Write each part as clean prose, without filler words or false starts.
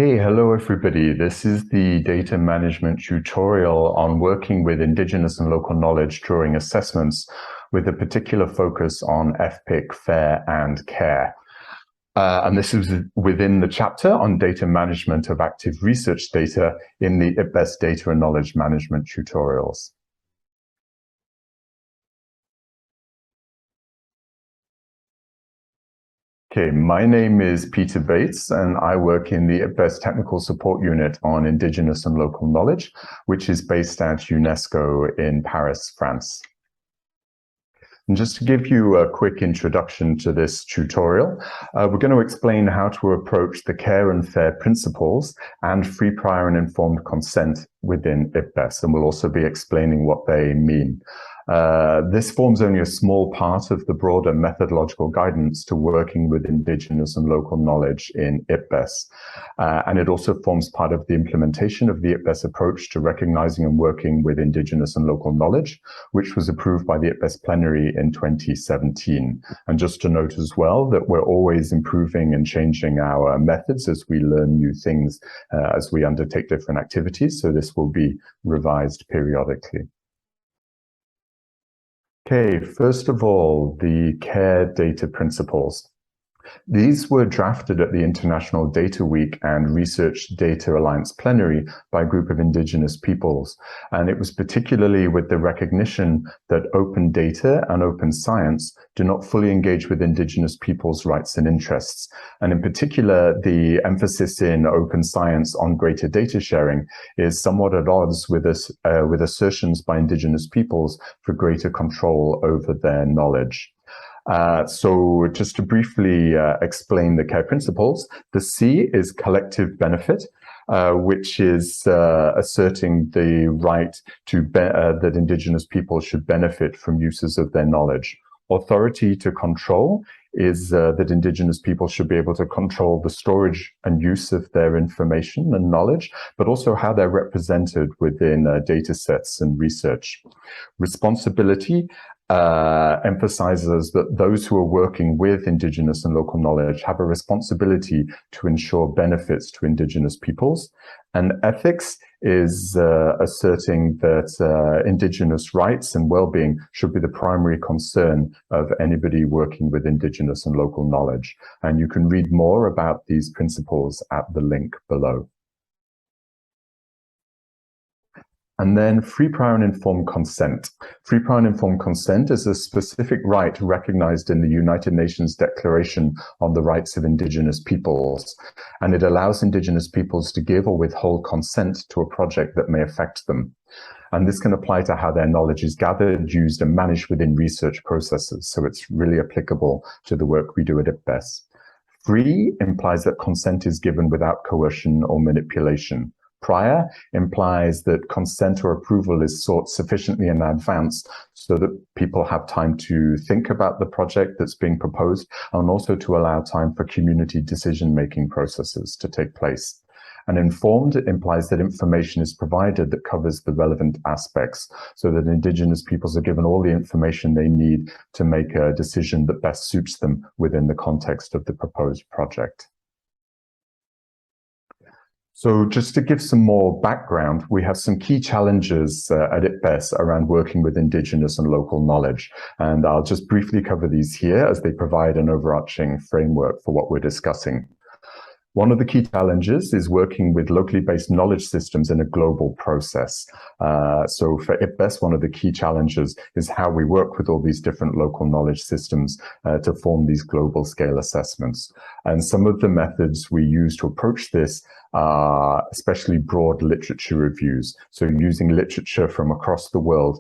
Okay, hello everybody. This is the data management tutorial on working with Indigenous and local knowledge during assessments with a particular focus on FPIC, FAIR and CARE. And this is within the chapter on data management of active research data in the IPBES Data and Knowledge Management tutorials. Okay, my name is Peter Bates and I work in the IPBES Technical Support Unit on Indigenous and Local Knowledge, which is based at UNESCO in Paris, France. And just to give you a quick introduction to this tutorial, we're going to explain how to approach the care and fair principles and free, prior and informed consent within IPBES, and we'll also be explaining what they mean. This forms only a small part of the broader methodological guidance to working with Indigenous and local knowledge in IPBES. And it also forms part of the implementation of the IPBES approach to recognizing and working with Indigenous and local knowledge, which was approved by the IPBES plenary in 2017. And just to note as well that we're always improving and changing our methods as we learn new things, as we undertake different activities. So this will be revised periodically. Okay, first of all, the CARE data principles. These were drafted at the International Data Week and Research Data Alliance plenary by a group of Indigenous peoples. And it was particularly with the recognition that open data and open science do not fully engage with Indigenous peoples' rights and interests. And in particular, the emphasis in open science on greater data sharing is somewhat at odds with assertions by Indigenous peoples for greater control over their knowledge. So just to briefly explain the CARE principles, the C is collective benefit, which is asserting the right to that Indigenous people should benefit from uses of their knowledge. Authority to control is that Indigenous people should be able to control the storage and use of their information and knowledge, but also how they're represented within data sets and research. Responsibility emphasizes that those who are working with Indigenous and local knowledge have a responsibility to ensure benefits to Indigenous peoples. And ethics is asserting that Indigenous rights and well-being should be the primary concern of anybody working with Indigenous and local knowledge. And you can read more about these principles at the link below. And then free, prior and informed consent. Free, prior and informed consent is a specific right recognized in the United Nations Declaration on the Rights of Indigenous Peoples. And it allows Indigenous peoples to give or withhold consent to a project that may affect them. And this can apply to how their knowledge is gathered, used and managed within research processes. So it's really applicable to the work we do at IPBES. Free implies that consent is given without coercion or manipulation. Prior implies that consent or approval is sought sufficiently in advance so that people have time to think about the project that's being proposed and also to allow time for community decision-making processes to take place. And informed implies that information is provided that covers the relevant aspects so that Indigenous peoples are given all the information they need to make a decision that best suits them within the context of the proposed project. So just to give some more background, we have some key challenges at IPBES around working with Indigenous and local knowledge. And I'll just briefly cover these here as they provide an overarching framework for what we're discussing. One of the key challenges is working with locally based knowledge systems in a global process. So for IPBES, one of the key challenges is how we work with all these different local knowledge systems to form these global scale assessments. And some of the methods we use to approach this are especially broad literature reviews. So using literature from across the world,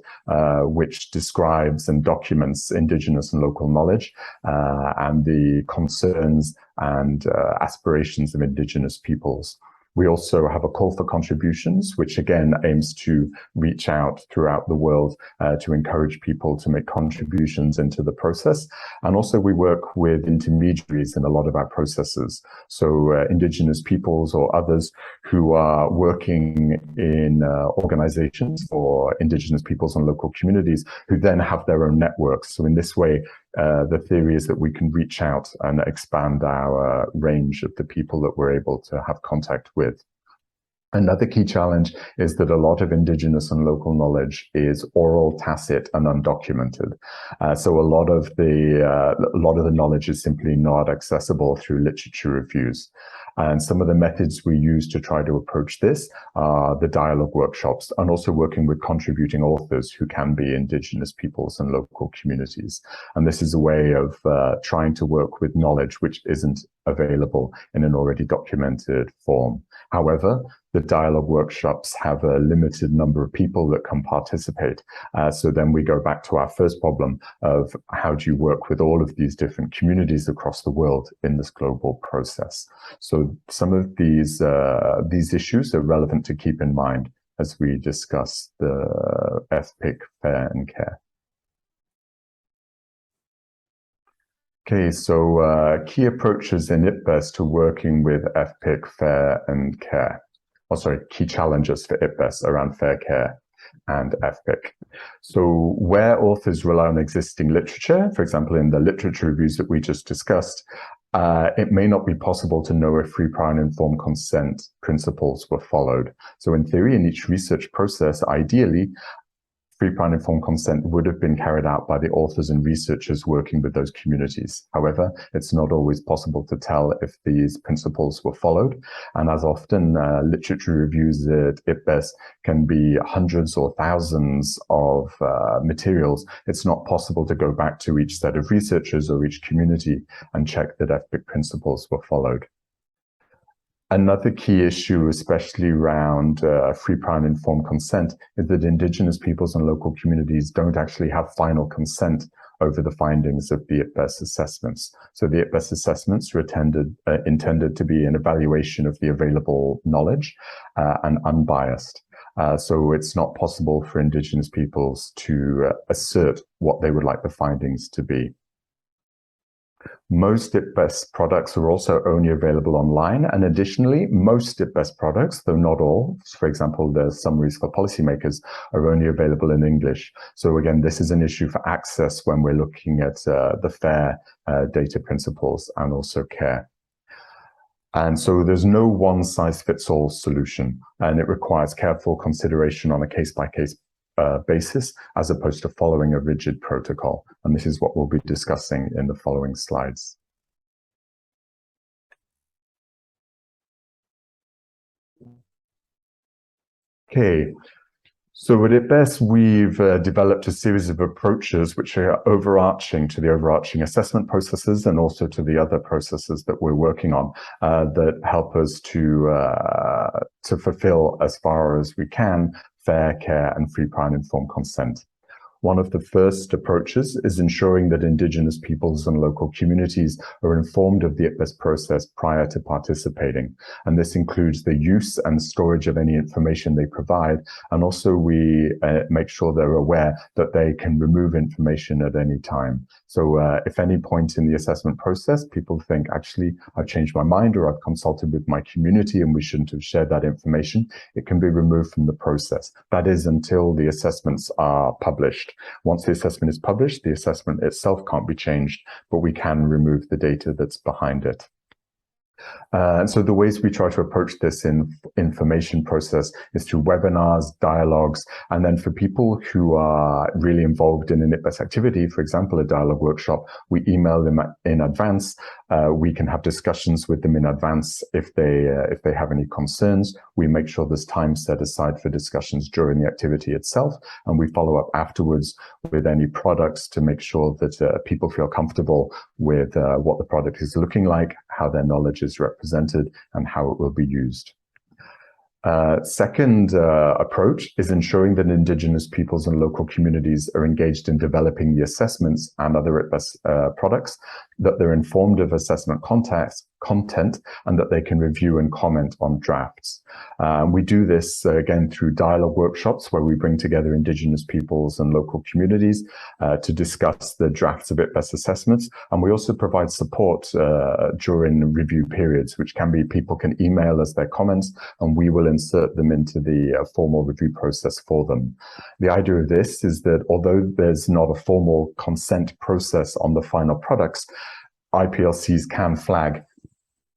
which describes and documents Indigenous and local knowledge and the concerns and aspirations of Indigenous peoples. We also have a call for contributions, which again aims to reach out throughout the world to encourage people to make contributions into the process. And also we work with intermediaries in a lot of our processes. So Indigenous peoples or others who are working in organizations for Indigenous peoples and local communities who then have their own networks. So in this way, the theory is that we can reach out and expand our range of the people that we're able to have contact with. Another key challenge is that a lot of Indigenous and local knowledge is oral, tacit, and undocumented. So a lot of the knowledge is simply not accessible through literature reviews. And some of the methods we use to try to approach this are the dialogue workshops, and also working with contributing authors who can be Indigenous peoples and local communities. And this is a way of trying to work with knowledge which isn't available in an already documented form. However, the dialogue workshops have a limited number of people that can participate. So then we go back to our first problem of how do you work with all of these different communities across the world in this global process. So some of these issues are relevant to keep in mind as we discuss the FPIC, FAIR and CARE. Okay, so key approaches in IPBES to working with FPIC, FAIR and CARE. Key challenges for IPBES around FAIR, CARE and FPIC. So where authors rely on existing literature, for example, in the literature reviews that we just discussed, it may not be possible to know if free, prior and informed consent principles were followed. So in theory, in each research process, ideally, free, prior and informed consent would have been carried out by the authors and researchers working with those communities. However, it's not always possible to tell if these principles were followed. And as often, literature reviews at IPBES can be hundreds or thousands of materials. It's not possible to go back to each set of researchers or each community and check that FPIC principles were followed. Another key issue, especially around free, prior and informed consent, is that Indigenous peoples and local communities don't actually have final consent over the findings of the IPBES assessments. So the IPBES assessments are intended to be an evaluation of the available knowledge and unbiased. So it's not possible for Indigenous peoples to assert what they would like the findings to be. Most IPBES products are also only available online, and additionally, most IPBES products, though not all, for example, the summaries for policymakers, are only available in English. So again, this is an issue for access when we're looking at the FAIR data principles and also CARE. And so there's no one-size-fits-all solution, and it requires careful consideration on a case-by-case basis, as opposed to following a rigid protocol. And this is what we'll be discussing in the following slides. Okay, so at IPBES, we've developed a series of approaches which are overarching to the overarching assessment processes and also to the other processes that we're working on that help us to fulfill, as far as we can, FAIR, CARE and free, prior and informed consent. One of the first approaches is ensuring that Indigenous peoples and local communities are informed of the IPBES process prior to participating. And this includes the use and storage of any information they provide. And also we make sure they're aware that they can remove information at any time. So if any point in the assessment process, people think, actually, I've changed my mind or I've consulted with my community and we shouldn't have shared that information, it can be removed from the process. That is until the assessments are published. Once the assessment is published, the assessment itself can't be changed, but we can remove the data that's behind it. And so the ways we try to approach this information process is through webinars, dialogues, and then for people who are really involved in an IPBES activity, for example, a dialogue workshop, we email them in advance. We can have discussions with them in advance if they have any concerns. We make sure there's time set aside for discussions during the activity itself, and we follow up afterwards with any products to make sure that people feel comfortable with what the product is looking like, how their knowledge is represented, and how it will be used. Second approach is ensuring that Indigenous peoples and local communities are engaged in developing the assessments and other IPBES products, that they're informed of assessment context, content, and that they can review and comment on drafts. We do this again through dialogue workshops where we bring together Indigenous peoples and local communities to discuss the drafts of IPBES assessments. And we also provide support during review periods, which can be people can email us their comments and we will insert them into the formal review process for them. The idea of this is that although there's not a formal consent process on the final products, IPLCs can flag,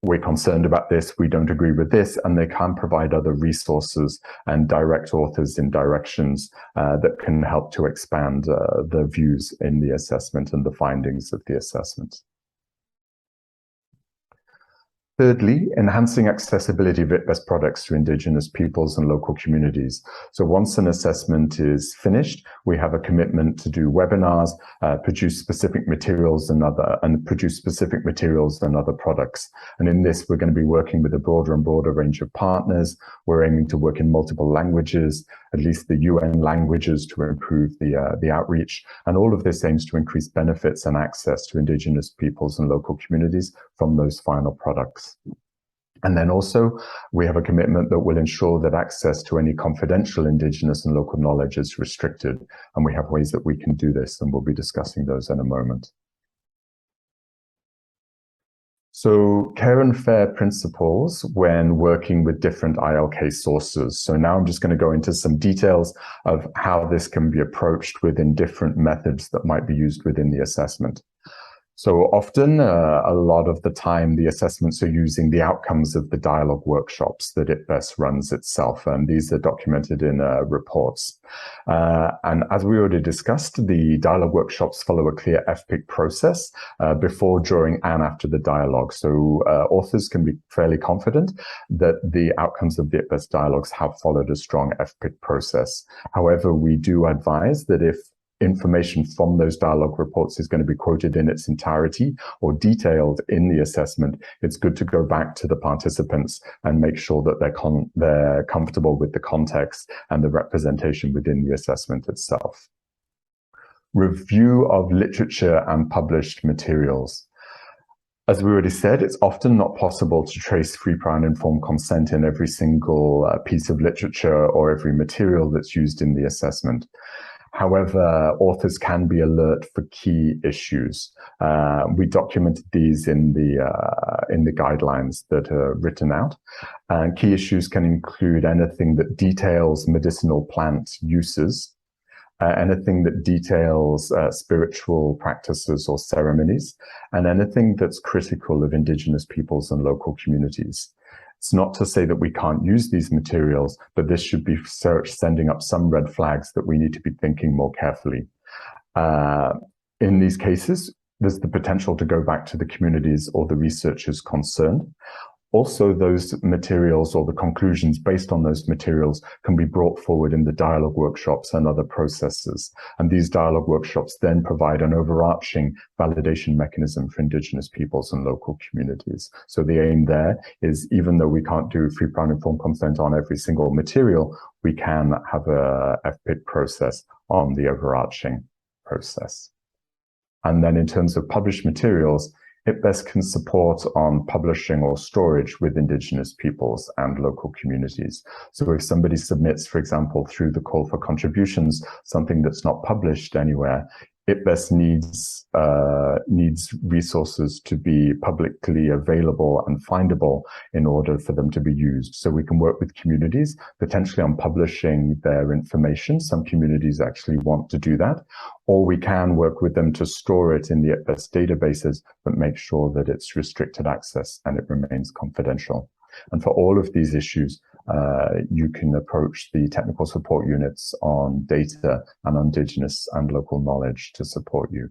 we're concerned about this, we don't agree with this, and they can provide other resources and direct authors in directions that can help to expand the views in the assessment and the findings of the assessment. Thirdly, enhancing accessibility of IPBES products to Indigenous peoples and local communities. So once an assessment is finished, we have a commitment to do webinars, produce specific materials and produce specific materials and other products. And in this, we're going to be working with a broader and broader range of partners. We're aiming to work in multiple languages, at least the UN languages, to improve the outreach. And all of this aims to increase benefits and access to Indigenous peoples and local communities from those final products. And then also, we have a commitment that will ensure that access to any confidential Indigenous and local knowledge is restricted. And we have ways that we can do this, and we'll be discussing those in a moment. So care and fair principles when working with different ILK sources. So now I'm just going to go into some details of how this can be approached within different methods that might be used within the assessment. So often, a lot of the time, the assessments are using the outcomes of the dialogue workshops that IPBES runs itself, and these are documented in reports. And as we already discussed, the dialogue workshops follow a clear FPIC process before, during, and after the dialogue. So authors can be fairly confident that the outcomes of the IPBES dialogues have followed a strong FPIC process. However, we do advise that if information from those dialogue reports is going to be quoted in its entirety or detailed in the assessment, it's good to go back to the participants and make sure that they're comfortable with the context and the representation within the assessment itself. Review of literature and published materials. As we already said, it's often not possible to trace free, prior, and informed consent in every single piece of literature or every material that's used in the assessment. However, authors can be alert for key issues. We documented these in the guidelines that are written out. And key issues can include anything that details medicinal plant uses, anything that details spiritual practices or ceremonies, and anything that's critical of Indigenous peoples and local communities. It's not to say that we can't use these materials, but this should be sending up some red flags that we need to be thinking more carefully. In these cases, there's the potential to go back to the communities or the researchers concerned. Also, those materials or the conclusions based on those materials can be brought forward in the dialogue workshops and other processes. And these dialogue workshops then provide an overarching validation mechanism for Indigenous peoples and local communities. So the aim there is, even though we can't do free, prior, and informed consent on every single material, we can have a FPIC process on the overarching process. And then in terms of published materials, IPBES can support on publishing or storage with Indigenous peoples and local communities. So if somebody submits, for example, through the call for contributions, something that's not published anywhere, IPBES needs resources to be publicly available and findable in order for them to be used. So we can work with communities potentially on publishing their information. Some communities actually want to do that, or we can work with them to store it in the IPBES databases, but make sure that it's restricted access and it remains confidential. And for all of these issues, you can approach the technical support units on data and Indigenous and local knowledge to support you.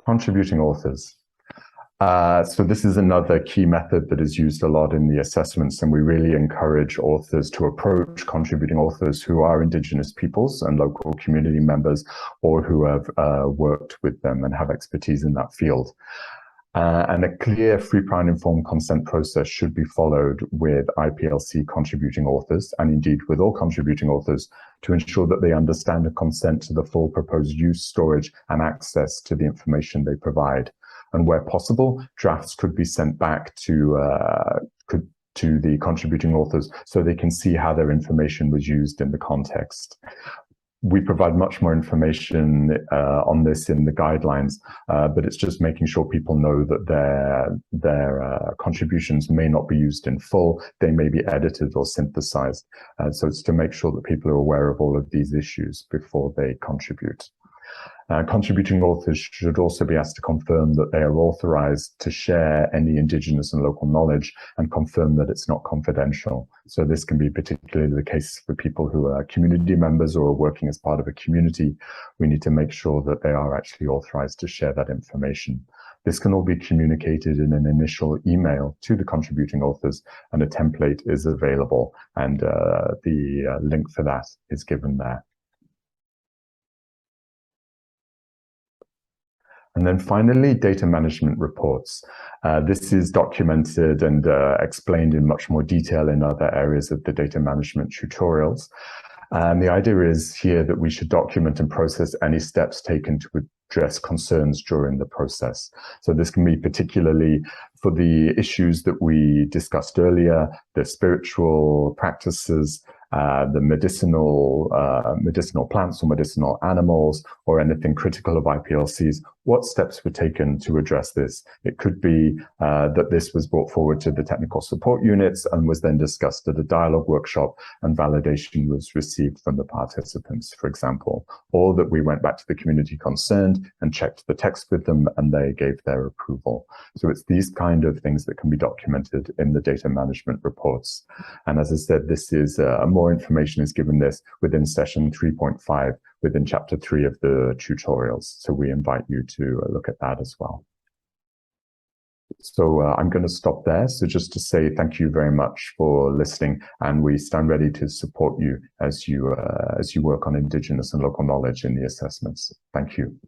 Contributing authors. So this is another key method that is used a lot in the assessments, and we really encourage authors to approach contributing authors who are Indigenous peoples and local community members, or who have worked with them and have expertise in that field. And a clear, free, prior, and informed consent process should be followed with IPLC contributing authors, and indeed with all contributing authors, to ensure that they understand and consent to the full proposed use, storage, and access to the information they provide. And where possible, drafts could be sent back to the contributing authors so they can see how their information was used in the context. We provide much more information on this in the guidelines, but it's just making sure people know that their contributions may not be used in full. They may be edited or synthesized. So it's to make sure that people are aware of all of these issues before they contribute. Contributing authors should also be asked to confirm that they are authorized to share any Indigenous and local knowledge and confirm that it's not confidential. So this can be particularly the case for people who are community members or are working as part of a community. We need to make sure that they are actually authorized to share that information. This can all be communicated in an initial email to the contributing authors, and a template is available, and the link for that is given there. And then finally, data management reports. This is documented and explained in much more detail in other areas of the data management tutorials. And the idea is here that we should document and process any steps taken to address concerns during the process. So this can be particularly for the issues that we discussed earlier, the spiritual practices, the medicinal plants or medicinal animals, or anything critical of IPLCs. What steps were taken to address this? It could be that this was brought forward to the technical support units and was then discussed at a dialogue workshop, and validation was received from the participants, for example, or that we went back to the community concerned and checked the text with them and they gave their approval. So it's these kind of things that can be documented in the data management reports. And as I said, this is more information is given this within session 3.5 within chapter 3 of the tutorials. So we invite you to look at that as well. So I'm going to stop there. So just to say thank you very much for listening, and we stand ready to support you as you work on Indigenous and local knowledge in the assessments. Thank you.